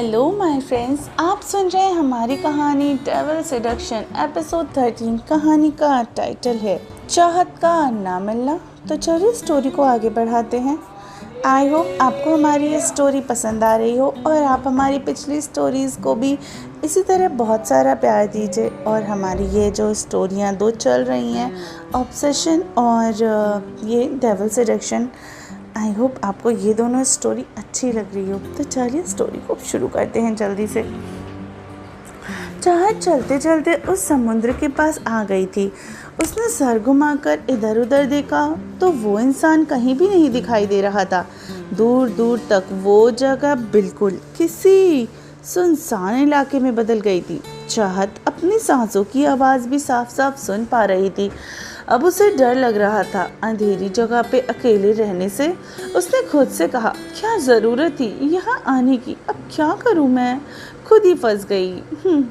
Hello my friends, आप सुन रहे हैं हमारी कहानी डेविल सेडक्शन एपिसोड 13। कहानी का टाइटल है चाहत का ना मिलना। तो चलिए स्टोरी को आगे बढ़ाते हैं। आई होप आपको हमारी ये स्टोरी पसंद आ रही हो और आप हमारी पिछली स्टोरीज़ को भी इसी तरह बहुत सारा प्यार दीजिए। और हमारी ये जो स्टोरियाँ दो चल रही हैं, ऑब्सेशन और ये डेविल सेडक्शन, आई होप आपको ये दोनों स्टोरी अच्छी लग रही हो। तो चलिए स्टोरी को शुरू करते हैं जल्दी से। चाहत चलते चलते उस समुद्र के पास आ गई थी। उसने सर घुमाकर इधर उधर देखा तो वो इंसान कहीं भी नहीं दिखाई दे रहा था। दूर दूर तक वो जगह बिल्कुल किसी सुनसान इलाके में बदल गई थी। चाहत अपनी सांसों की आवाज़ भी साफ साफ सुन पा रही थी। अब उसे डर लग रहा था अंधेरी जगह पे अकेले रहने से। उसने खुद से कहा, क्या ज़रूरत थी यहाँ आने की, अब क्या करूँ मैं, खुद ही फंस गई।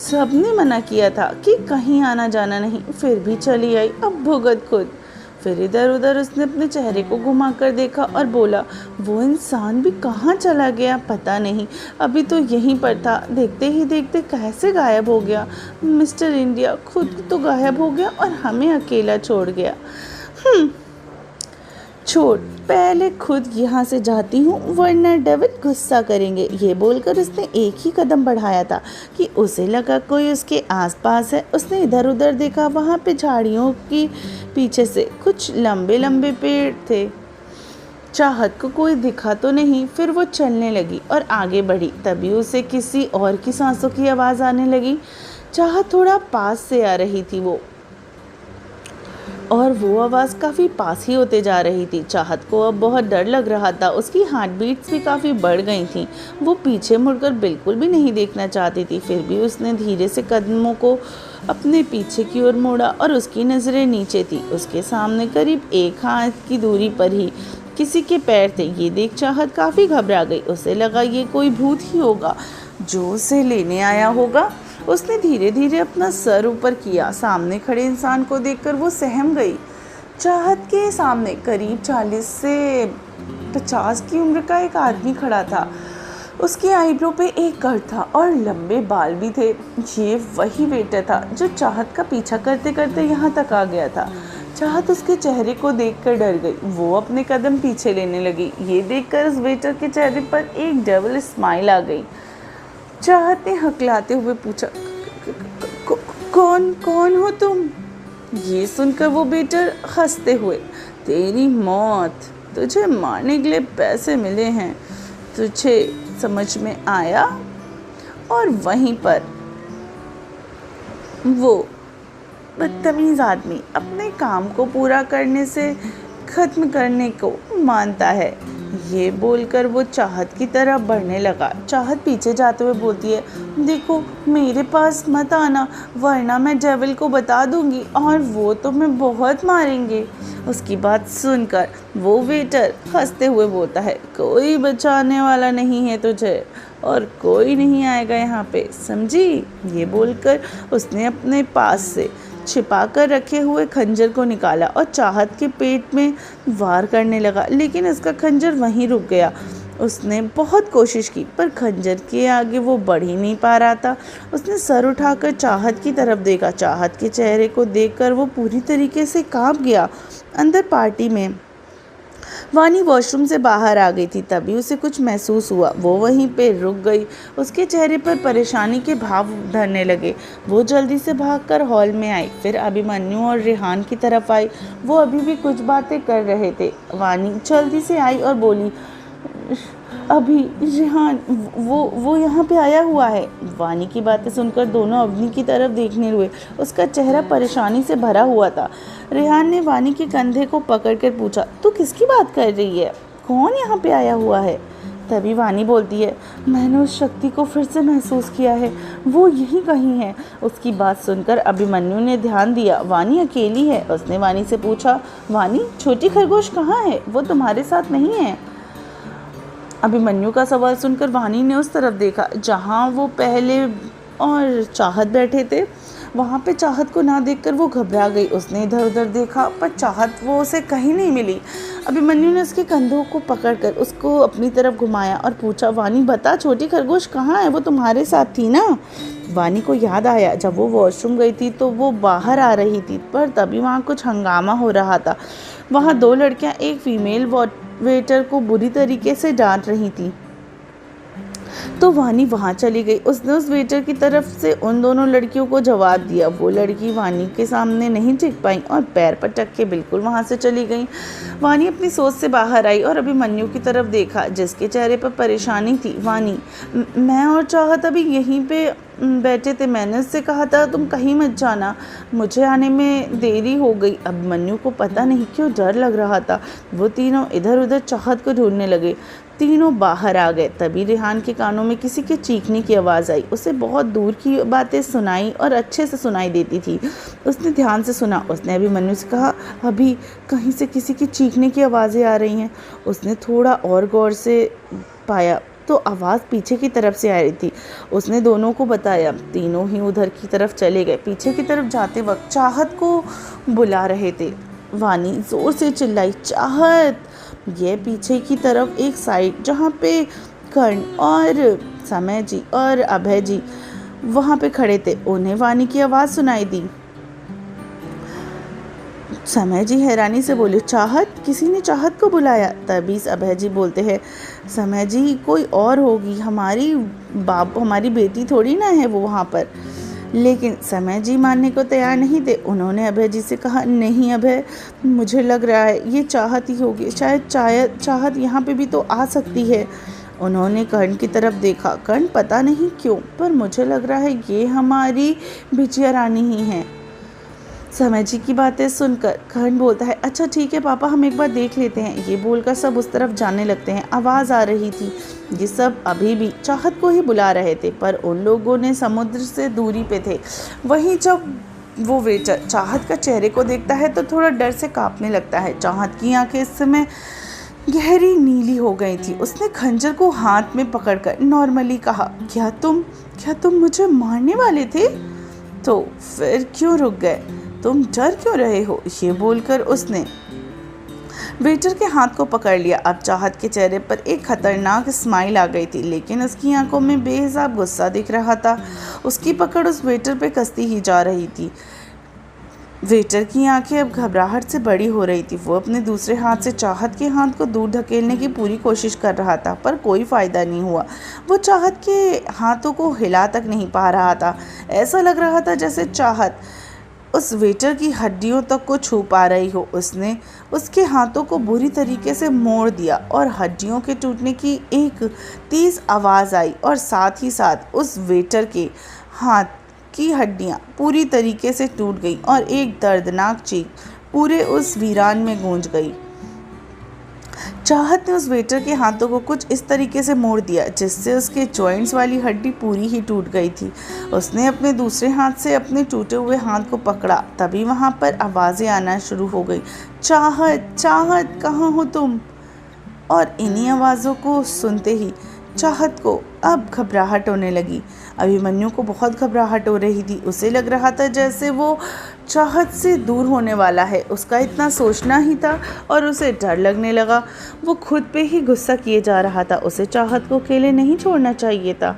सबने मना किया था कि कहीं आना जाना नहीं, फिर भी चली आई, अब भुगत खुद। फिर इधर उधर उसने अपने चेहरे को घुमाकर देखा और बोला, वो इंसान भी कहाँ चला गया पता नहीं, अभी तो यहीं पर था, देखते ही देखते कैसे गायब हो गया। मिस्टर इंडिया खुद तो गायब हो गया और हमें अकेला छोड़ गया। छोड़, पहले खुद यहाँ से जाती हूँ वरना डेविड गुस्सा करेंगे। ये बोलकर उसने एक ही कदम बढ़ाया था कि उसे लगा कोई उसके आसपास है। उसने इधर उधर देखा, वहाँ पे झाड़ियों की पीछे से कुछ लंबे लंबे पेड़ थे। चाहत को कोई दिखा तो नहीं। फिर वो चलने लगी और आगे बढ़ी। तभी उसे किसी और की सांसों की आवाज़ आने लगी। चाहत थोड़ा पास से आ रही थी और वो आवाज़ काफ़ी पास ही होते जा रही थी। चाहत को अब बहुत डर लग रहा था। उसकी हार्ट बीट्स भी काफ़ी बढ़ गई थीं। वो पीछे मुड़कर बिल्कुल भी नहीं देखना चाहती थी। फिर भी उसने धीरे से कदमों को अपने पीछे की ओर मोड़ा और उसकी नज़रें नीचे थी। उसके सामने करीब एक हाथ की दूरी पर ही किसी के पैर थे। ये देख चाहत काफ़ी घबरा गई। उसे लगा ये कोई भूत ही होगा जो उसे लेने आया होगा। उसने धीरे धीरे अपना सर ऊपर किया। सामने खड़े इंसान को देखकर वो सहम गई। चाहत के सामने करीब 40 से 50 की उम्र का एक आदमी खड़ा था। उसकी आईब्रो पे एक कट था और लंबे बाल भी थे। ये वही वेटर था जो चाहत का पीछा करते करते यहाँ तक आ गया था। चाहत उसके चेहरे को देखकर डर गई। वो अपने कदम पीछे लेने लगी। ये देखकर उस वेटर के चेहरे पर एक डेविल स्माइल आ गई। चाहत ने हकलाते हुए पूछा, कौन हो तुम? ये सुनकर वो वेटर हंसते हुए, तेरी मौत, तुझे मारने के लिए पैसे मिले हैं, तुझे समझ में आया? और वहीं पर वो बदतमीज आदमी अपने काम को पूरा करने से खत्म करने को मानता है। ये बोलकर वो चाहत की तरफ बढ़ने लगा। चाहत पीछे जाते हुए बोलती है, देखो मेरे पास मत आना वरना मैं डेविल को बता दूंगी और वो तुम्हें बहुत मारेंगे। उसकी बात सुनकर वो वेटर हंसते हुए बोलता है, कोई बचाने वाला नहीं है तुझे और कोई नहीं आएगा यहाँ पे, समझी? ये बोलकर उसने अपने पास से छिपा कर रखे हुए खंजर को निकाला और चाहत के पेट में वार करने लगा, लेकिन उसका खंजर वहीं रुक गया। उसने बहुत कोशिश की पर खंजर के आगे वो बढ़ ही नहीं पा रहा था। उसने सर उठाकर चाहत की तरफ देखा। चाहत के चेहरे को देखकर वो पूरी तरीके से कांप गया। अंदर पार्टी में वानी वॉशरूम से बाहर आ गई थी। तभी उसे कुछ महसूस हुआ। वो वहीं पे रुक गई। उसके चेहरे पर परेशानी के भाव धरने लगे। वो जल्दी से भागकर हॉल में आई। फिर अभिमन्यु और रेहान की तरफ आई। वो अभी भी कुछ बातें कर रहे थे। वानी जल्दी से आई और बोली, अभी रेहान वो यहाँ पे आया हुआ है। वानी की बातें सुनकर दोनों अवनी की तरफ देखने हुए। उसका चेहरा परेशानी से भरा हुआ था। रेहान ने वानी के कंधे को पकड़कर पूछा, तू किसकी बात कर रही है? कौन यहाँ पे आया हुआ है? तभी वानी बोलती है, मैंने उस शक्ति को फिर से महसूस किया है, वो यहीं कहीं है। उसकी बात सुनकर अभिमन्यु ने ध्यान दिया। वानी अकेली है। उसने वानी से पूछा, वानी छोटी खरगोश कहाँ है? वो तुम्हारे साथ नहीं है? अभिमन्यु का सवाल सुनकर वानी ने उस तरफ देखा जहाँ वो पहले और चाहत बैठे थे। वहाँ पे चाहत को ना देखकर वो घबरा गई। उसने इधर उधर देखा पर चाहत वो उसे कहीं नहीं मिली। अभिमन्यु ने उसके कंधों को पकड़कर उसको अपनी तरफ घुमाया और पूछा, वानी बता छोटी खरगोश कहाँ है, वो तुम्हारे साथ थी ना। वानी को याद आया जब वो वॉशरूम गई थी तो वो बाहर आ रही थी, पर तभी वहाँ कुछ हंगामा हो रहा था। वहाँ 2 लड़कियाँ एक फीमेल वेटर को बुरी तरीके से डांट रही थी। तो वानी वहाँ चली गई। उसने उस वेटर की तरफ से उन दोनों लड़कियों को जवाब दिया। वो लड़की वानी के सामने नहीं टिक पाई और पैर पटक के बिल्कुल वहाँ से चली गई। वानी अपनी सोच से बाहर आई और अभिमन्यु की तरफ देखा जिसके चेहरे पर परेशानी थी। वानी, मैं और चाहत अभी यहीं पे बैठे थे, मैंने उससे कहा था तुम कहीं मत जाना, मुझे आने में देरी हो गई। अभिमन्यु को पता नहीं क्यों डर लग रहा था। वो तीनों इधर उधर चाहत को ढूंढने लगे। तीनों बाहर आ गए। तभी रेहान के कानों में किसी के चीखने की आवाज़ आई। उसे बहुत दूर की बातें सुनाई और अच्छे से सुनाई देती थी। उसने ध्यान से सुना। उसने अभिमन्यु से कहा, अभी कहीं से किसी की चीखने की आवाज़ें आ रही हैं। उसने थोड़ा और गौर से पाया तो आवाज़ पीछे की तरफ से आ रही थी। उसने दोनों को बताया। तीनों ही उधर की तरफ चले गए। पीछे की तरफ जाते वक्त चाहत को बुला रहे थे। वानी ज़ोर से चिल्लाई, चाहत। ये पीछे की तरफ एक साइड जहाँ पे कर्ण और समय जी और अभय जी वहाँ पे खड़े थे, उन्हें वानी की आवाज़ सुनाई दी। समय जी हैरानी से बोले, चाहत, किसी ने चाहत को बुलाया। तभी अभय जी बोलते हैं, समय जी कोई और होगी, हमारी बेटी थोड़ी ना है वो वहाँ पर। लेकिन समय जी मानने को तैयार नहीं थे। उन्होंने अभय जी से कहा, नहीं अभय, मुझे लग रहा है ये चाहत ही होगी, शायद चाहत यहाँ पे भी तो आ सकती है। उन्होंने कर्ण की तरफ देखा। कर्ण पता नहीं क्यों पर मुझे लग रहा है ये हमारी बिटिया रानी ही है। समय जी की बातें सुनकर कर्ण बोलता है, अच्छा ठीक है पापा, हम एक बार देख लेते हैं। ये बोलकर सब उस तरफ जाने लगते हैं। आवाज़ आ रही थी। ये सब अभी भी चाहत को ही बुला रहे थे पर उन लोगों ने समुद्र से दूरी पे थे। वहीं जब वो वेटर चाहत का चेहरे को देखता है तो थोड़ा डर से कांपने लगता है। चाहत की आंखें इस समय गहरी नीली हो गई थी। उसने खंजर को हाथ में पकड़कर नॉर्मली कहा, क्या तुम मुझे मारने वाले थे? तो फिर क्यों रुक गए? तुम डर क्यों रहे हो? ये बोलकर उसने वेटर के हाथ को पकड़ लिया। अब चाहत के चेहरे पर एक खतरनाक स्माइल आ गई थी, लेकिन उसकी आंखों में बेहिसाब गुस्सा दिख रहा था। उसकी पकड़ उस वेटर पे कसती ही जा रही थी। वेटर की आंखें अब घबराहट से बड़ी हो रही थी। वो अपने दूसरे हाथ से चाहत के हाथ को दूर धकेलने की पूरी कोशिश कर रहा था पर कोई फ़ायदा नहीं हुआ। वो चाहत के हाथों को हिला तक नहीं पा रहा था। ऐसा लग रहा था जैसे चाहत उस वेटर की हड्डियों तक को छू पा रही हो। उसने उसके हाथों को बुरी तरीके से मोड़ दिया और हड्डियों के टूटने की एक तेज़ आवाज़ आई और साथ ही साथ उस वेटर के हाथ की हड्डियां पूरी तरीके से टूट गई और एक दर्दनाक चीख पूरे उस वीरान में गूंज गई। चाहत ने उस वेटर के हाथों को कुछ इस तरीके से मोड़ दिया जिससे उसके जॉइंट्स वाली हड्डी पूरी ही टूट गई थी। उसने अपने दूसरे हाथ से अपने टूटे हुए हाथ को पकड़ा। तभी वहाँ पर आवाज़ें आना शुरू हो गई, चाहत, चाहत, कहाँ हो तुम? और इन्हीं आवाज़ों को सुनते ही चाहत को अब घबराहट होने लगी। अभिमन्यु को बहुत घबराहट हो रही थी। उसे लग रहा था जैसे वो चाहत से दूर होने वाला है। उसका इतना सोचना ही था और उसे डर लगने लगा। वो खुद पे ही गुस्सा किए जा रहा था। उसे चाहत को अकेले नहीं छोड़ना चाहिए था।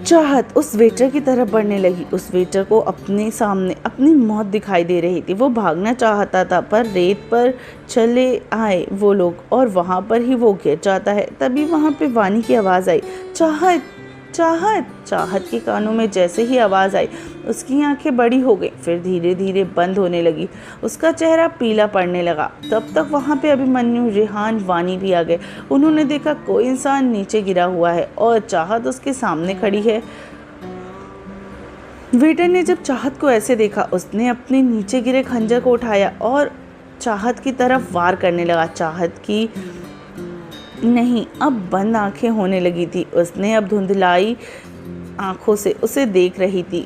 चाहत उस वेटर की तरफ बढ़ने लगी। उस वेटर को अपने सामने अपनी मौत दिखाई दे रही थी। वो भागना चाहता था पर रेत पर चले आए वो लोग और वहाँ पर ही वो गिर जाता है। तभी वहाँ पे वानी की आवाज़ आई, चाहत, चाहत। चाहत के कानों में जैसे ही आवाज़ आई उसकी आंखें बड़ी हो गई, फिर धीरे धीरे बंद होने लगी। उसका चेहरा पीला पड़ने लगा। तब तक वहाँ पे अभिमन्यु, रेहान, वानी भी आ गए। उन्होंने देखा कोई इंसान नीचे गिरा हुआ है और चाहत उसके सामने खड़ी है। वेटर ने जब चाहत को ऐसे देखा उसने अपने नीचे गिरे खंजर को उठाया और चाहत की तरफ वार करने लगा। चाहत की नहीं, अब बंद आंखें होने लगी थी। उसने अब धुंधलाई आंखों से उसे देख रही थी।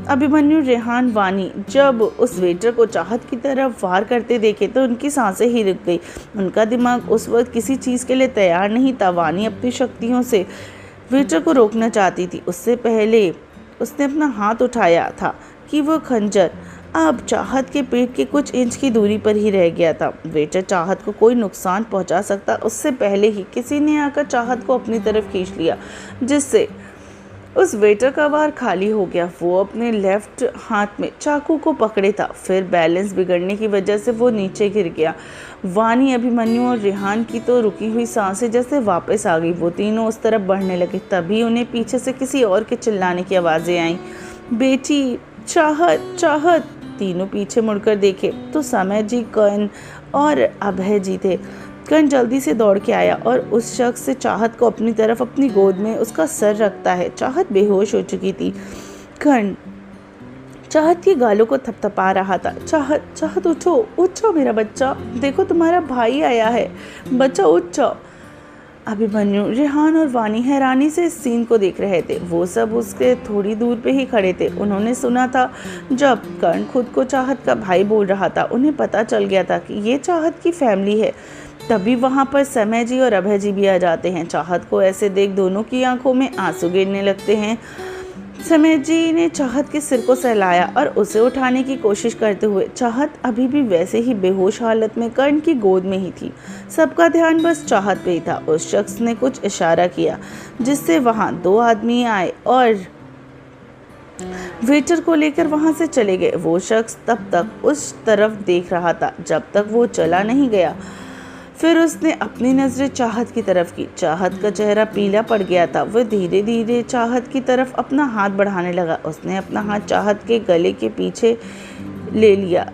अभिमन्यु, रेहान, वानी जब उस वेटर को चाहत की तरफ वार करते देखे तो उनकी सांसें ही रुक गई। उनका दिमाग उस वक्त किसी चीज़ के लिए तैयार नहीं था। वानी अपनी शक्तियों से वेटर को रोकना चाहती थी। उससे पहले उसने अपना हाथ उठाया था कि वो खंजर अब चाहत के पेट के कुछ इंच की दूरी पर ही रह गया था। वेटर चाहत को कोई नुकसान पहुंचा सकता उससे पहले ही किसी ने आकर चाहत को अपनी तरफ खींच लिया, जिससे उस वेटर का वार खाली हो गया। वो अपने लेफ्ट हाथ में चाकू को पकड़े था, फिर बैलेंस बिगड़ने की वजह से वो नीचे गिर गया। वानी, अभिमन्यु और रेहान की तो रुकी हुई सांसें जैसे वापस आ गई। वो तीनों उस तरफ बढ़ने लगे, तभी उन्हें पीछे से किसी और के चिल्लाने की आवाज़ें आईं, बेटी, चाहत, चाहत। तीनों पीछे मुड़कर देखे तो समय जी, कर्ण और अभय जी थे। कर्ण जल्दी से दौड़ के आया और उस शख्स से चाहत को अपनी तरफ अपनी गोद में उसका सर रखता है। चाहत बेहोश हो चुकी थी। कर्ण चाहत की गालों को थपथपा रहा था। चाहत, चाहत उठो, उठो मेरा बच्चा, देखो तुम्हारा भाई आया है, बच्चा उठ जाओ। अभिमन्यु, रेहान और वानी हैरानी से इस सीन को देख रहे थे। वो सब उसके थोड़ी दूर पे ही खड़े थे। उन्होंने सुना था जब कर्ण खुद को चाहत का भाई बोल रहा था। उन्हें पता चल गया था कि ये चाहत की फैमिली है। तभी वहाँ पर समय जी और अभय जी भी आ जाते हैं। चाहत को ऐसे देख दोनों की आंखों में आंसू गिरने लगते हैं। समय जी ने चाहत के सिर को सहलाया और उसे उठाने की कोशिश करते हुए, चाहत अभी भी वैसे ही बेहोश हालत में कर्ण की गोद में ही थी। सबका ध्यान बस चाहत पे ही था। उस शख्स ने कुछ इशारा किया जिससे वहां 2 आदमी आए और वेटर को लेकर वहां से चले गए। वो शख्स तब तक उस तरफ देख रहा था जब तक वो चला नहीं गया। फिर उसने अपनी नज़रें चाहत की तरफ की। चाहत का चेहरा पीला पड़ गया था। वह धीरे धीरे चाहत की तरफ अपना हाथ बढ़ाने लगा। उसने अपना हाथ चाहत के गले के पीछे ले लिया।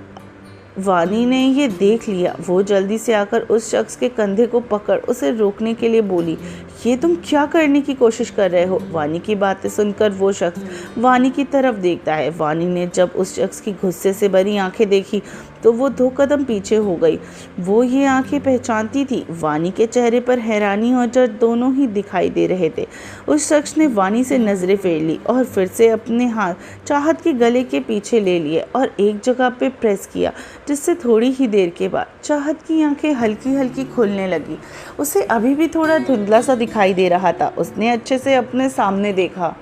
वानी ने ये देख लिया। वो जल्दी से आकर उस शख्स के कंधे को पकड़ उसे रोकने के लिए बोली, ये तुम क्या करने की कोशिश कर रहे हो? वानी की बातें सुनकर वो शख्स वानी की तरफ देखता है। वानी ने जब उस शख्स की गुस्से से भरी आंखें देखी तो वो 2 कदम पीछे हो गई। वो ये आंखें पहचानती थी। वानी के चेहरे पर हैरानी और डर दोनों ही दिखाई दे रहे थे। उस शख्स ने वानी से नज़रें फेर ली और फिर से अपने हाथ चाहत के गले के पीछे ले लिए और एक जगह पे प्रेस किया, जिससे थोड़ी ही देर के बाद चाहत की आंखें हल्की हल्की खुलने लगी। उसे अभी भी थोड़ा धुंधला सा दिखाई दे रहा था। उसने अच्छे से अपने सामने देखा।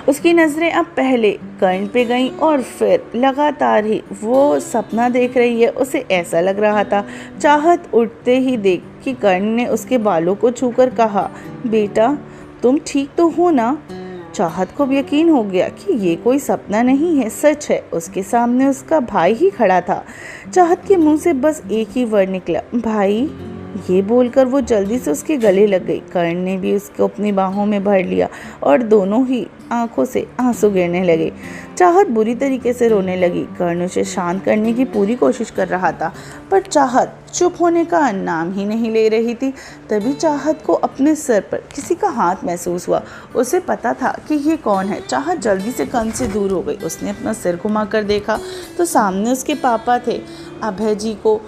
उसकी नज़रें अब पहले कर्ण पे गईं और फिर लगातार ही वो सपना देख रही है। उसे ऐसा लग रहा था। चाहत उठते ही देख कि कर्ण ने उसके बालों को छूकर कहा, बेटा तुम ठीक तो हो ना? चाहत को यकीन हो गया कि ये कोई सपना नहीं है, सच है। उसके सामने उसका भाई ही खड़ा था। चाहत के मुंह से बस एक ही वर्ड निकला, भाई। ये बोलकर वो जल्दी से उसके गले लग गई। कर्ण ने भी उसको अपनी बाहों में भर लिया और दोनों ही आंखों से आंसू गिरने लगे। चाहत बुरी तरीके से रोने लगी। कर्ण उसे शांत करने की पूरी कोशिश कर रहा था, पर चाहत चुप होने का नाम ही नहीं ले रही थी। तभी चाहत को अपने सिर पर किसी का हाथ महसूस हुआ। उसे पता था कि ये कौन है। चाहत जल्दी से कर्ण से दूर हो गई। उसने अपना सिर घुमाकर देखा तो सामने उसके पापा थे। अभय जी को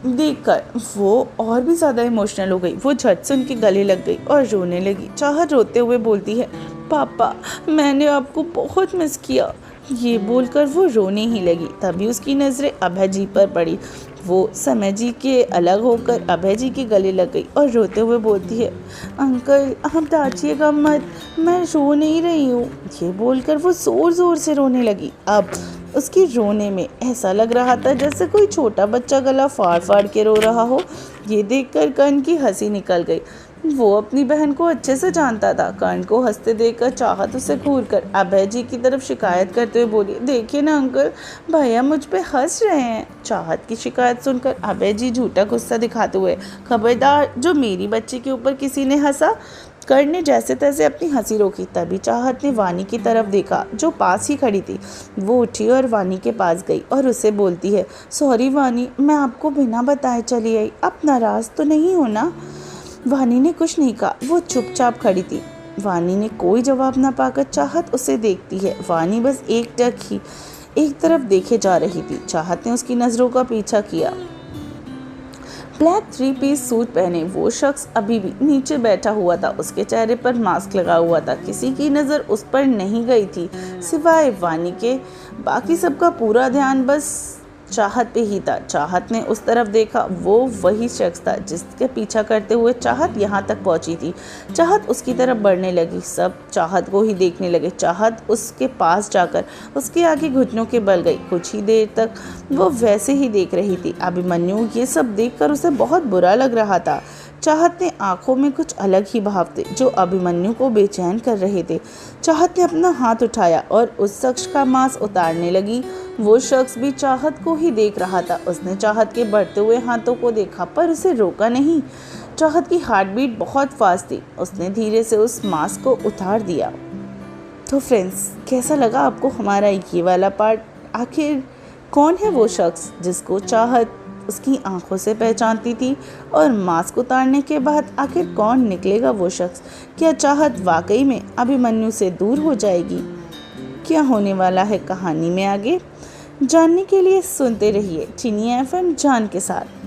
देखकर वो और भी ज़्यादा इमोशनल हो गई। वो झट से उनके गले लग गई और रोने लगी। चाहत रोते हुए बोलती है, पापा मैंने आपको बहुत मिस किया। ये बोलकर वो रोने ही लगी। तभी उसकी नज़रें अभय जी पर पड़ी। वो समय जी के अलग होकर अभय जी के गले लग गई और रोते हुए बोलती है, अंकल आप डांटिएगा मत, मैं रो नहीं रही हूँ। ये बोलकर वो ज़ोर ज़ोर से रोने लगी। अब उसकी रोने में ऐसा लग रहा था जैसे कोई छोटा बच्चा गला फाड़ फाड़ के रो रहा हो। ये देखकर कर्ण की हंसी निकल गई। वो अपनी बहन को अच्छे से जानता था। कर्ण को हंसते देखकर चाहत उसे घूरकर अभय जी की तरफ शिकायत करते हुए बोली, देखिए ना अंकल, भैया मुझ पे हंस रहे हैं। चाहत की शिकायत सुनकर अभय जी झूठा गुस्सा दिखाते हुए, खबरदार, जो मेरी बच्ची के ऊपर किसी ने हंसा। कर्ण ने जैसे तैसे अपनी हंसी रोकी। तभी चाहत ने वानी की तरफ देखा जो पास ही खड़ी थी। वो उठी और वानी के पास गई और उसे बोलती है, सॉरी वानी, मैं आपको बिना बताए चली आई, आप नाराज़ तो नहीं हो ना? वानी ने कुछ नहीं कहा। वो चुपचाप खड़ी थी। वानी ने कोई जवाब न पाकर चाहत उसे देखती है। वानी बस एक टक ही एक तरफ देखे जा रही थी। चाहत ने उसकी नज़रों का पीछा किया। ब्लैक 3-पीस सूट पहने वो शख्स अभी भी नीचे बैठा हुआ था। उसके चेहरे पर मास्क लगा हुआ था। किसी की नज़र उस पर नहीं गई थी सिवाय वानी के। बाकी सबका पूरा ध्यान बस चाहत पे ही था। चाहत ने उस तरफ देखा, वो वही शख्स था जिसके पीछा करते हुए चाहत यहाँ तक पहुँची थी। चाहत उसकी तरफ बढ़ने लगी, सब चाहत को ही देखने लगे। चाहत उसके पास जाकर उसके आगे घुटनों के बल गई। कुछ ही देर तक वो वैसे ही देख रही थी। अभिमन्यु ये सब देखकर उसे बहुत बुरा लग रहा था। चाहत ने आंखों में कुछ अलग ही भाव थे जो अभिमन्यु को बेचैन कर रहे थे। चाहत ने अपना हाथ उठाया और उस शख्स का मांस उतारने लगी। वो शख्स भी चाहत को ही देख रहा था। उसने चाहत के बढ़ते हुए हाथों को देखा पर उसे रोका नहीं। चाहत की हार्ट बीट बहुत फास्ट थी। उसने धीरे से उस मांस को उतार दिया। तो फ्रेंड्स, कैसा लगा आपको हमारा ये वाला पार्ट? आखिर कौन है वो शख्स जिसको चाहत उसकी आंखों से पहचानती थी, और मास्क उतारने के बाद आखिर कौन निकलेगा वो शख्स? क्या चाहत वाकई में अभिमन्यु से दूर हो जाएगी? क्या होने वाला है कहानी में आगे? जानने के लिए सुनते रहिए चिनिया FM जान के साथ।